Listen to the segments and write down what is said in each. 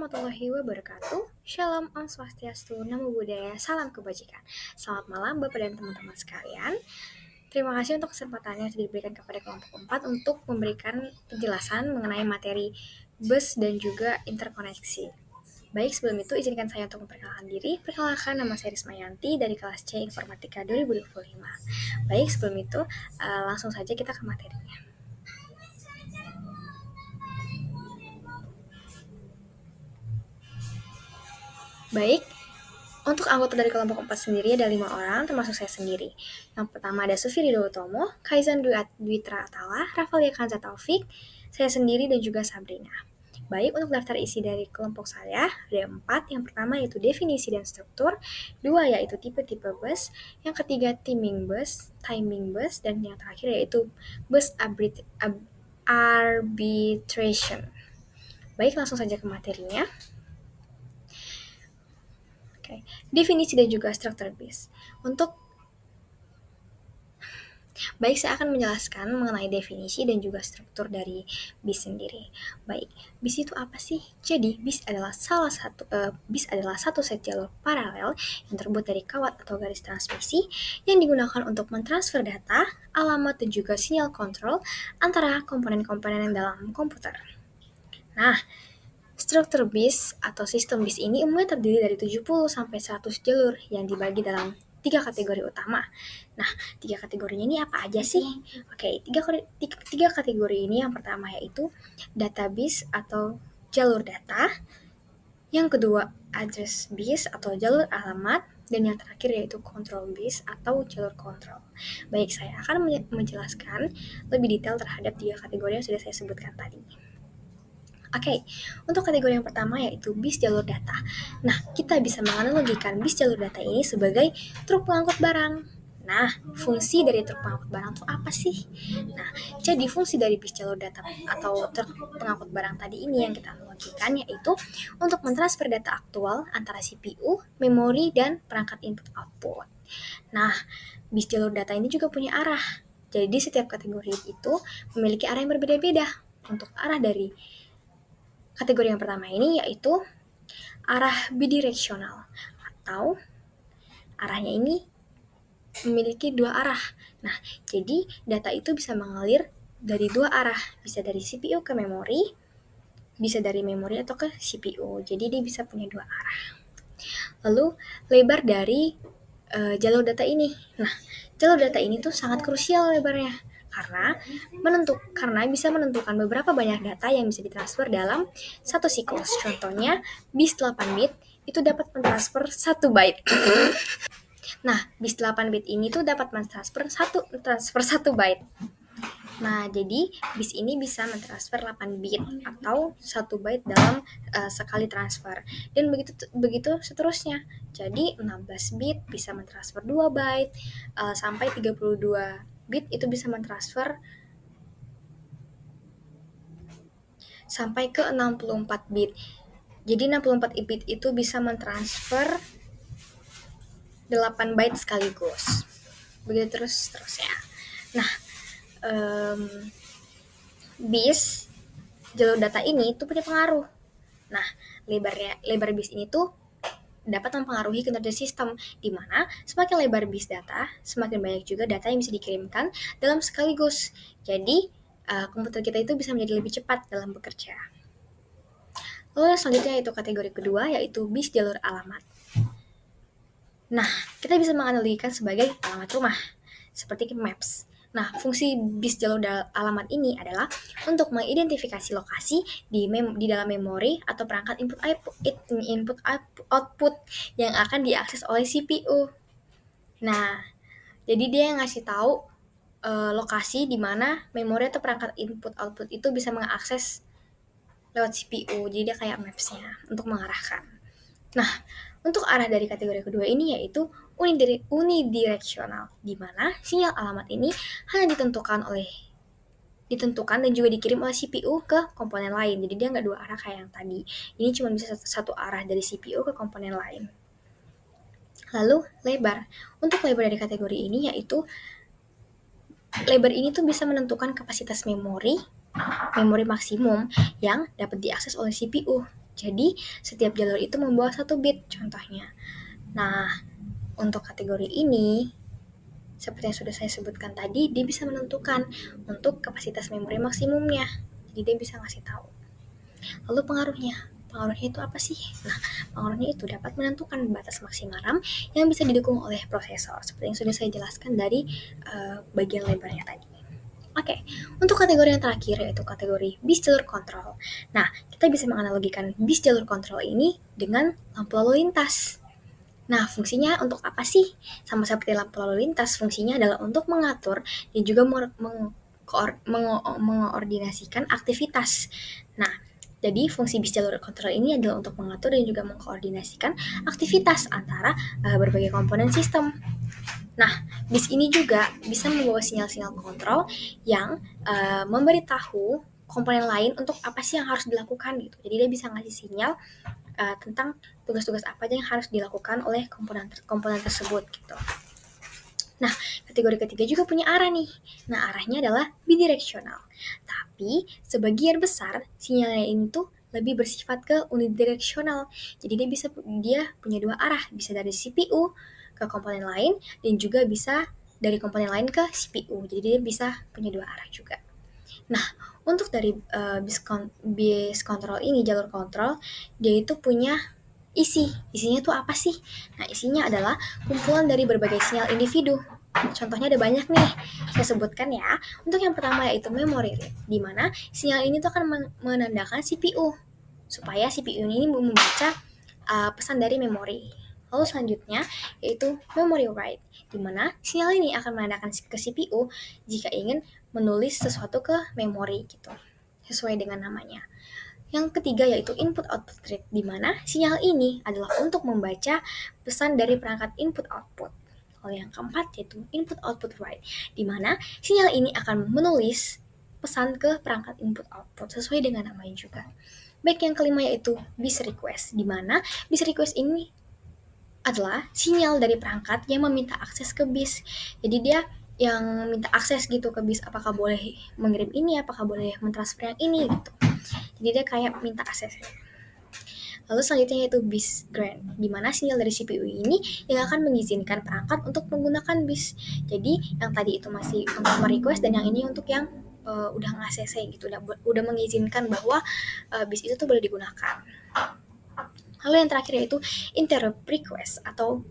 warahmatullahi wabarakatuh. Shalom, Om Swastiastu, Namo Buddhaya, Salam Kebajikan. Selamat malam Bapak dan teman-teman sekalian. Terima kasih untuk kesempatannya yang diberikan kepada kelompok 4 untuk memberikan penjelasan mengenai materi bus dan juga interkoneksi. Baik, sebelum itu izinkan saya untuk memperkenalkan diri. Perkenalkan, nama saya Risma Yanti dari kelas C Informatika 2025. Baik, sebelum itu langsung saja kita ke materinya. Baik, untuk anggota dari kelompok 4 sendiri ada 5 orang, termasuk saya sendiri. Yang pertama ada Sufi Ridho Utomo, Kaizan Dwitra Atala, Rafalia Kanza Taufik, saya sendiri dan juga Sabrina. Baik, untuk daftar isi dari kelompok saya ada 4. Yang pertama yaitu definisi dan struktur, 2 yaitu tipe-tipe bus, yang ketiga timing bus, dan yang terakhir yaitu bus arbitration. Baik, langsung saja ke materinya. Definisi dan juga struktur BIS. Baik, saya akan menjelaskan mengenai definisi dan juga struktur dari BIS sendiri. Baik, BIS itu apa sih? Jadi, BIS adalah satu set jalur paralel yang terbuat dari kawat atau garis transmisi yang digunakan untuk mentransfer data, alamat, dan juga sinyal kontrol antara komponen-komponen dalam komputer. Nah, struktur BIS atau sistem BIS ini umumnya terdiri dari 70 sampai 100 jalur yang dibagi dalam 3 kategori utama. Nah, 3 kategorinya ini apa aja sih? Oke, 3 kategori ini yang pertama yaitu data BIS atau jalur data, yang kedua address BIS atau jalur alamat, dan yang terakhir yaitu control BIS atau jalur kontrol. Baik, saya akan menjelaskan lebih detail terhadap 3 kategori yang sudah saya sebutkan tadi. Oke, untuk kategori yang pertama yaitu BIS jalur data. Nah, kita bisa menganalogikan BIS jalur data ini sebagai truk pengangkut barang. Nah, fungsi dari truk pengangkut barang itu apa sih? Nah, jadi fungsi dari BIS jalur data atau truk pengangkut barang tadi ini yang kita analogikan yaitu untuk mentransfer data aktual antara CPU, memori, dan perangkat input-output. Nah, BIS jalur data ini juga punya arah. Jadi, setiap kategori itu memiliki arah yang berbeda-beda. Untuk arah dari kategori yang pertama ini yaitu arah bidireksional atau arahnya ini memiliki 2 arah. Nah, jadi data itu bisa mengalir dari 2 arah, bisa dari CPU ke memori, bisa dari memori atau ke CPU. Jadi dia bisa punya 2 arah. Lalu lebar dari jalur data ini. Nah, jalur data ini tuh sangat krusial lebarnya karena bisa menentukan beberapa banyak data yang bisa ditransfer dalam satu siklus. Contohnya, BIS 8 bit itu dapat mentransfer 1 byte. Nah, BIS 8 bit ini tuh dapat mentransfer 1 byte. Nah, jadi BIS ini bisa mentransfer 8 bit atau 1 byte dalam sekali transfer. Dan begitu seterusnya. Jadi 16 bit bisa mentransfer 2 byte sampai 32 bit itu bisa mentransfer sampai ke 64 bit. Jadi 64 bit itu bisa mentransfer 8 byte sekaligus. Begitu terusnya. Nah, BIS jalur data ini tuh punya pengaruh. Nah, lebar BIS ini tuh dapat mempengaruhi kinerja sistem, di mana semakin lebar BIS data, semakin banyak juga data yang bisa dikirimkan dalam sekaligus. Jadi, komputer kita itu bisa menjadi lebih cepat dalam bekerja. Lalu yang selanjutnya yaitu kategori kedua, yaitu BIS jalur alamat. Nah, kita bisa menganalogikan sebagai alamat rumah, seperti Maps. Nah, fungsi BIS jalur alamat ini adalah untuk mengidentifikasi lokasi di dalam memori atau perangkat input output yang akan diakses oleh CPU. Nah, jadi dia yang ngasih tahu lokasi di mana memori atau perangkat input output itu bisa mengakses lewat CPU. Jadi dia kayak maps-nya untuk mengarahkan. Nah, untuk arah dari kategori kedua ini yaitu unidireksional, di mana sinyal alamat ini hanya ditentukan dan juga dikirim oleh CPU ke komponen lain. Jadi dia nggak 2 arah kayak yang tadi. Ini cuma bisa satu arah dari CPU ke komponen lain. Lalu lebar. Untuk lebar dari kategori ini yaitu lebar ini tuh bisa menentukan kapasitas memori maksimum yang dapat diakses oleh CPU. Jadi, setiap jalur itu membawa 1 bit contohnya. Nah, untuk kategori ini, seperti yang sudah saya sebutkan tadi, dia bisa menentukan untuk kapasitas memori maksimumnya. Jadi dia bisa ngasih tahu. Lalu pengaruhnya itu apa sih? Nah, pengaruhnya itu dapat menentukan batas maksimal RAM yang bisa didukung oleh prosesor, seperti yang sudah saya jelaskan dari bagian lebarnya tadi. Oke, untuk kategori yang terakhir yaitu kategori bis jalur kontrol. Nah, kita bisa menganalogikan bis jalur kontrol ini dengan lampu lalu lintas. Nah, fungsinya untuk apa sih? Sama seperti lampu lalu lintas, fungsinya adalah untuk mengatur dan juga mengkoordinasikan aktivitas. Nah, jadi fungsi bis jalur kontrol ini adalah untuk mengatur dan juga mengkoordinasikan aktivitas antara berbagai komponen sistem. Nah, bis ini juga bisa membawa sinyal-sinyal kontrol yang memberitahu komponen lain untuk apa sih yang harus dilakukan gitu. Jadi dia bisa ngasih sinyal tentang tugas-tugas apa aja yang harus dilakukan oleh komponen tersebut gitu. Nah, kategori ketiga juga punya arah nih. Nah, arahnya adalah bidireksional. Tapi, sebagian besar sinyalnya ini tuh lebih bersifat ke unidireksional. Jadi dia punya 2 arah, bisa dari CPU ke komponen lain dan juga bisa dari komponen lain ke CPU. Jadi dia bisa punya 2 arah juga. Nah, untuk dari bis kontrol ini, jalur kontrol, dia itu punya isinya tuh apa sih? Nah, isinya adalah kumpulan dari berbagai sinyal individu. Contohnya ada banyak nih, saya sebutkan ya. Untuk yang pertama yaitu memory read, di mana sinyal ini tuh akan menandakan CPU, supaya CPU ini membaca pesan dari memori. Lalu selanjutnya yaitu memory write, di mana sinyal ini akan menandakan ke CPU jika ingin menulis sesuatu ke memori gitu, sesuai dengan namanya. Yang ketiga yaitu input-output read, di mana sinyal ini adalah untuk membaca pesan dari perangkat input-output. Lalu yang keempat yaitu input-output write, di mana sinyal ini akan menulis pesan ke perangkat input-output sesuai dengan namanya juga. Baik, yang kelima yaitu bis request, di mana bis request ini adalah sinyal dari perangkat yang meminta akses ke bis. Jadi dia yang minta akses gitu ke bis, apakah boleh mengirim ini, apakah boleh mentransfer yang ini gitu. Jadi dia kayak minta akses. Lalu selanjutnya yaitu bis grant, di mana sinyal dari CPU ini yang akan mengizinkan perangkat untuk menggunakan bis. Jadi yang tadi itu masih untuk merequest dan yang ini untuk yang udah nge-ACC gitu, udah mengizinkan bahwa bis itu tuh boleh digunakan. Lalu yang terakhir yaitu interrupt request atau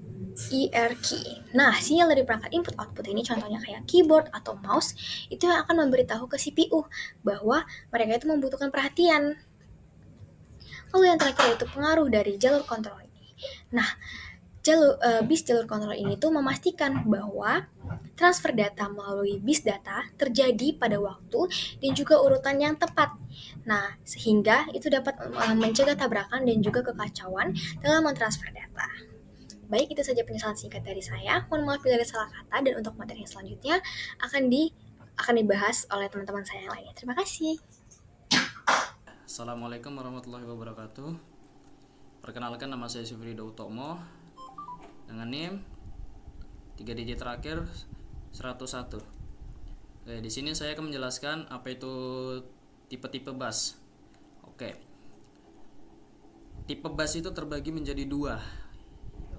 ERK. Nah, sinyal dari perangkat input output ini contohnya kayak keyboard atau mouse itu yang akan memberitahu ke CPU bahwa mereka itu membutuhkan perhatian. Lalu yang terakhir yaitu pengaruh dari jalur kontrol ini. Nah, bis jalur kontrol ini tuh memastikan bahwa transfer data melalui bis data terjadi pada waktu dan juga urutan yang tepat. Nah, sehingga itu dapat mencegah tabrakan dan juga kekacauan dalam mentransfer data. Baik, itu saja penjelasan singkat dari saya. Mohon maaf bila ada salah kata, dan untuk materi yang selanjutnya akan dibahas oleh teman-teman saya yang lainnya. Terima kasih. Assalamualaikum warahmatullahi wabarakatuh. Perkenalkan, nama saya Sufrido Utomo dengan NIM 3 digit terakhir 101. Oke, di sini saya akan menjelaskan apa itu tipe-tipe bus. Oke. Tipe bus itu terbagi menjadi 2.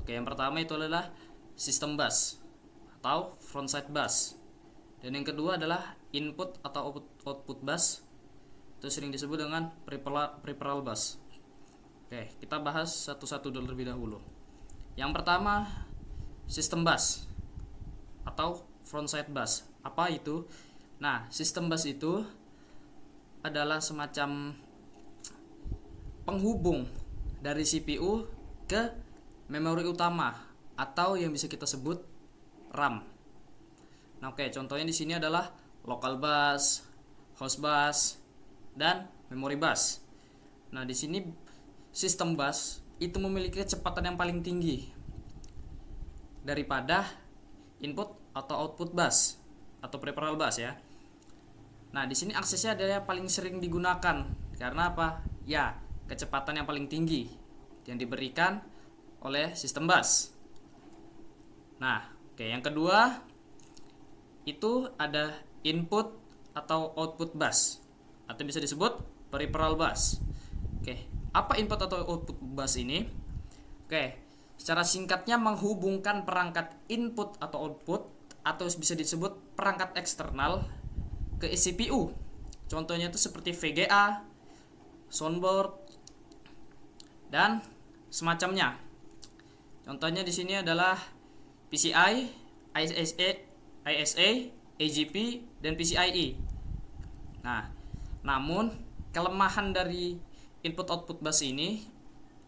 Oke, yang pertama itu adalah sistem bus atau frontside bus. Dan yang kedua adalah input atau output bus. Itu sering disebut dengan peripheral bus. Oke, kita bahas satu-satu terlebih dahulu. Yang pertama, sistem bus atau frontside bus. Apa itu? Nah, sistem bus itu adalah semacam penghubung dari CPU ke memori utama atau yang bisa kita sebut RAM. Nah, oke, contohnya di sini adalah local bus, host bus, dan memory bus. Nah, di sini sistem bus itu memiliki kecepatan yang paling tinggi daripada input atau output bus atau peripheral bus ya. Nah, di sini aksesnya adalah yang paling sering digunakan karena apa? Ya, kecepatan yang paling tinggi yang diberikan oleh sistem bus. Nah, oke, yang kedua itu ada input atau output bus atau bisa disebut peripheral bus. Oke, Apa input atau output bus ini? Oke, secara singkatnya menghubungkan perangkat input atau output atau bisa disebut perangkat eksternal ke CPU. Contohnya itu seperti VGA, soundboard, dan semacamnya. Contohnya di sini adalah PCI, ISA, AGP, dan PCIe. Nah, namun kelemahan dari input output bus ini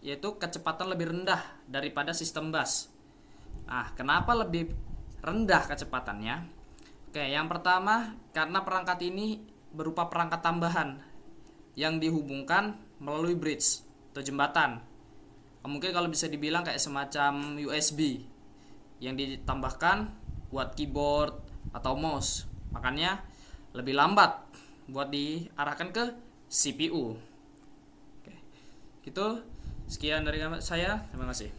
yaitu kecepatan lebih rendah daripada sistem bus. Nah, kenapa lebih rendah kecepatannya? Oke, yang pertama karena perangkat ini berupa perangkat tambahan yang dihubungkan melalui bridge atau jembatan. Mungkin kalau bisa dibilang kayak semacam USB yang ditambahkan buat keyboard atau mouse. Makanya lebih lambat buat diarahkan ke CPU. Oke. Gitu. Sekian dari saya. Terima kasih.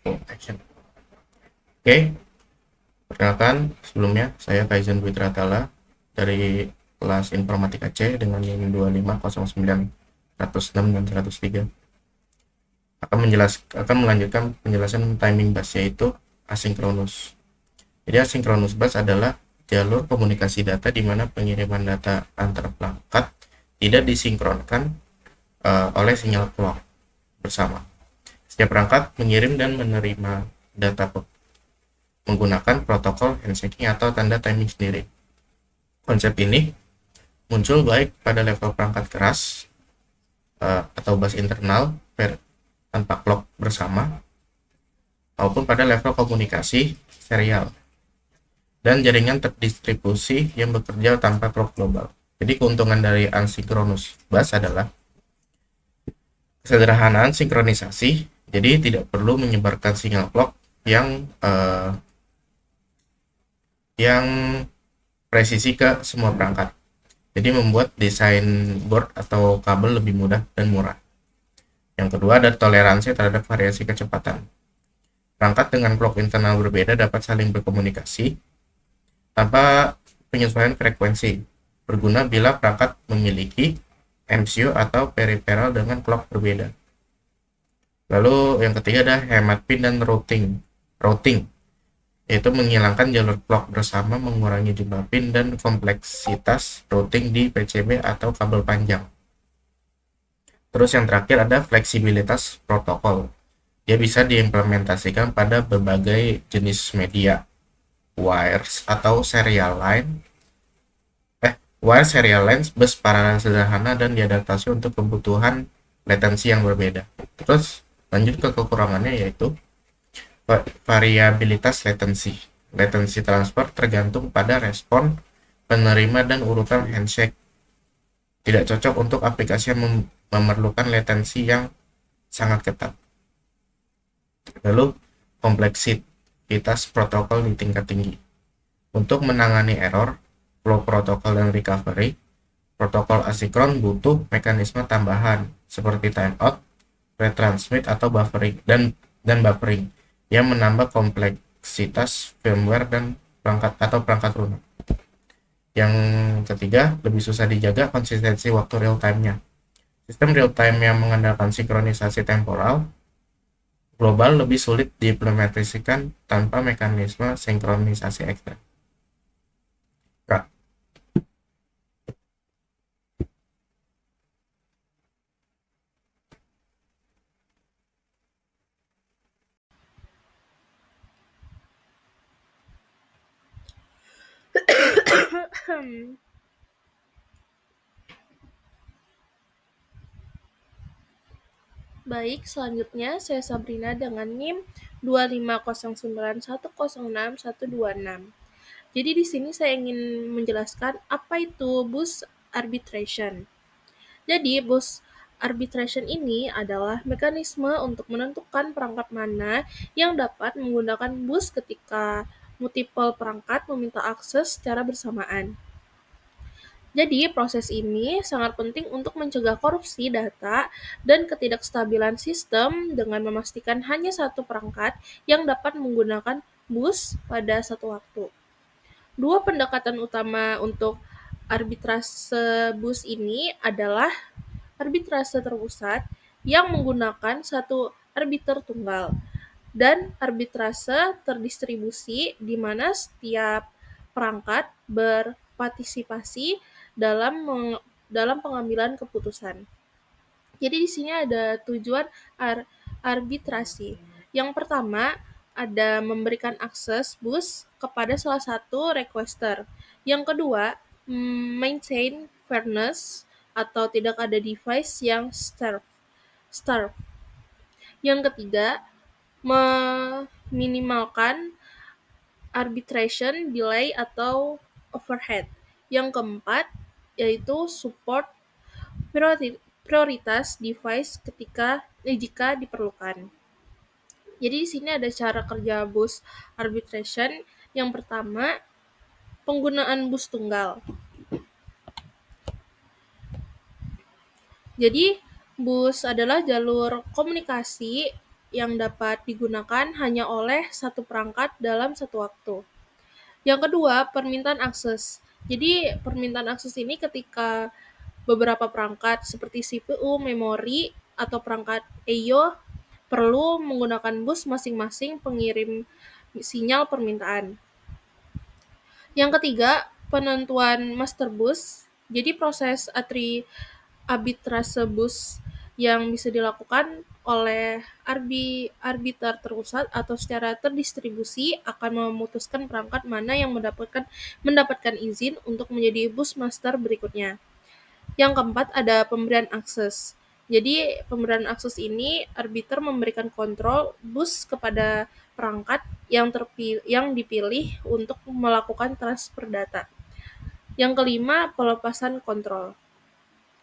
Action. Oke, perkenalkan sebelumnya saya Kaizen Witratala dari kelas Informatika C dengan NIM 2509 106 dan 103. Akan melanjutkan penjelasan timing bus yaitu asinkronus. Jadi asinkronus bus adalah jalur komunikasi data di mana pengiriman data antar perangkat tidak disinkronkan oleh sinyal clock bersama. Setiap perangkat mengirim dan menerima data menggunakan protokol handshaking atau tanda timing sendiri. Konsep ini muncul baik pada level perangkat keras atau bus internal tanpa clock bersama maupun pada level komunikasi serial dan jaringan terdistribusi yang bekerja tanpa clock global. Jadi keuntungan dari asynchronous bus adalah kesederhanaan sinkronisasi, jadi tidak perlu menyebarkan sinyal clock yang presisi ke semua perangkat. Jadi membuat desain board atau kabel lebih mudah dan murah. Yang kedua ada toleransi terhadap variasi kecepatan. Perangkat dengan clock internal berbeda dapat saling berkomunikasi tanpa penyesuaian frekuensi. Berguna bila perangkat memiliki MCU atau peripheral dengan clock berbeda. Lalu yang ketiga ada hemat pin dan routing, yaitu menghilangkan jalur clock bersama, mengurangi jumlah pin dan kompleksitas routing di PCB atau kabel panjang. Terus yang terakhir ada fleksibilitas protokol. Dia bisa diimplementasikan pada berbagai jenis media, wires atau serial line, wire serial lines, bus paralel sederhana dan diadaptasi untuk kebutuhan latensi yang berbeda. Terus lanjut ke kekurangannya yaitu variabilitas latensi. Latensi transfer tergantung pada respon penerima dan urutan handshake. Tidak cocok untuk aplikasi yang memerlukan latensi yang sangat ketat. Lalu kompleksitas protokol di tingkat tinggi. Untuk menangani error, flow protokol dan recovery, protokol asinkron butuh mekanisme tambahan seperti timeout, retransmit atau buffering dan buffering yang menambah kompleksitas firmware dan perangkat lunak. Yang ketiga, lebih susah dijaga konsistensi waktu real time-nya. Sistem real time yang mengandalkan sinkronisasi temporal global lebih sulit diimplementasikan tanpa mekanisme sinkronisasi ekstern. Kak. Baik, selanjutnya saya Sabrina dengan NIM 25091061126. Jadi di sini saya ingin menjelaskan apa itu bus arbitration. Jadi bus arbitration ini adalah mekanisme untuk menentukan perangkat mana yang dapat menggunakan bus ketika multiple perangkat meminta akses secara bersamaan. Jadi, proses ini sangat penting untuk mencegah korupsi data dan ketidakstabilan sistem dengan memastikan hanya satu perangkat yang dapat menggunakan bus pada satu waktu. Dua pendekatan utama untuk arbitrase bus ini adalah arbitrase terpusat yang menggunakan satu arbiter tunggal dan arbitrase terdistribusi di mana setiap perangkat berpartisipasi dalam pengambilan keputusan. Jadi di sini ada tujuan arbitrasi. Yang pertama ada memberikan akses bus kepada salah satu requester. Yang kedua, maintain fairness atau tidak ada device yang starve. Yang ketiga, meminimalkan arbitration delay atau overhead. Yang keempat, yaitu support prioritas device jika diperlukan. Jadi di sini ada cara kerja bus arbitration. Yang pertama, penggunaan bus tunggal. Jadi bus adalah jalur komunikasi yang dapat digunakan hanya oleh satu perangkat dalam satu waktu. Yang kedua, permintaan akses. Jadi permintaan akses ini ketika beberapa perangkat seperti CPU, memori, atau perangkat I/O perlu menggunakan bus masing-masing pengirim sinyal permintaan. Yang ketiga, penentuan master bus. Jadi proses arbitrase bus yang bisa dilakukan oleh arbiter terpusat atau secara terdistribusi akan memutuskan perangkat mana yang mendapatkan izin untuk menjadi bus master berikutnya. Yang keempat ada pemberian akses. Jadi pemberian akses ini arbiter memberikan kontrol bus kepada perangkat yang dipilih untuk melakukan transfer data. Yang kelima, pelepasan kontrol.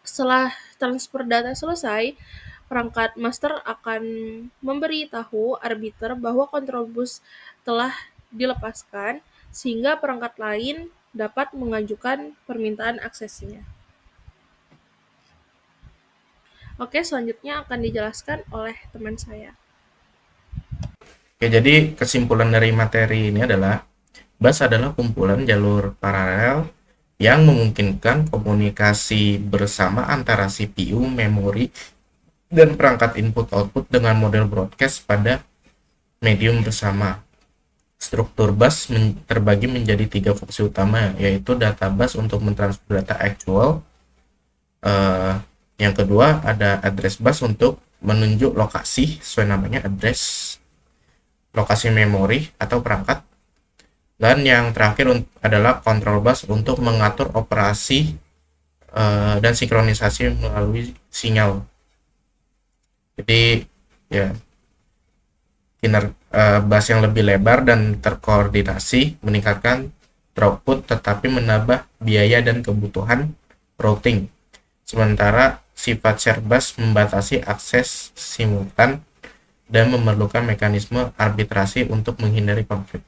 Setelah transfer data selesai, perangkat master akan memberitahu arbiter bahwa kontrol bus telah dilepaskan sehingga perangkat lain dapat mengajukan permintaan aksesnya. Oke, selanjutnya akan dijelaskan oleh teman saya. Oke, jadi kesimpulan dari materi ini adalah bus adalah kumpulan jalur paralel yang memungkinkan komunikasi bersama antara CPU, memori, dan perangkat input-output dengan model broadcast pada medium bersama. Struktur bus terbagi menjadi 3 fungsi utama, yaitu data bus untuk mentransfer data actual. Yang kedua ada address bus untuk menunjuk lokasi, sesuai namanya address, lokasi memori atau perangkat. Dan yang terakhir adalah control bus untuk mengatur operasi dan sinkronisasi melalui sinyal. Jadi ya bus yang lebih lebar dan terkoordinasi meningkatkan throughput tetapi menambah biaya dan kebutuhan routing. Sementara sifat share bus membatasi akses simultan dan memerlukan mekanisme arbitrasi untuk menghindari konflik.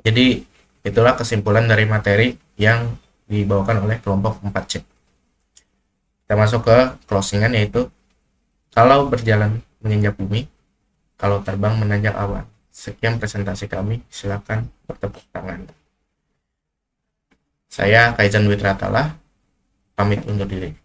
Jadi itulah kesimpulan dari materi yang dibawakan oleh kelompok 4C. Kita masuk ke closingan, yaitu kalau berjalan menginjak bumi, kalau terbang menanjak awan. Sekian presentasi kami, silakan bertepuk tangan. Saya Kaizan Witratala, pamit undur diri.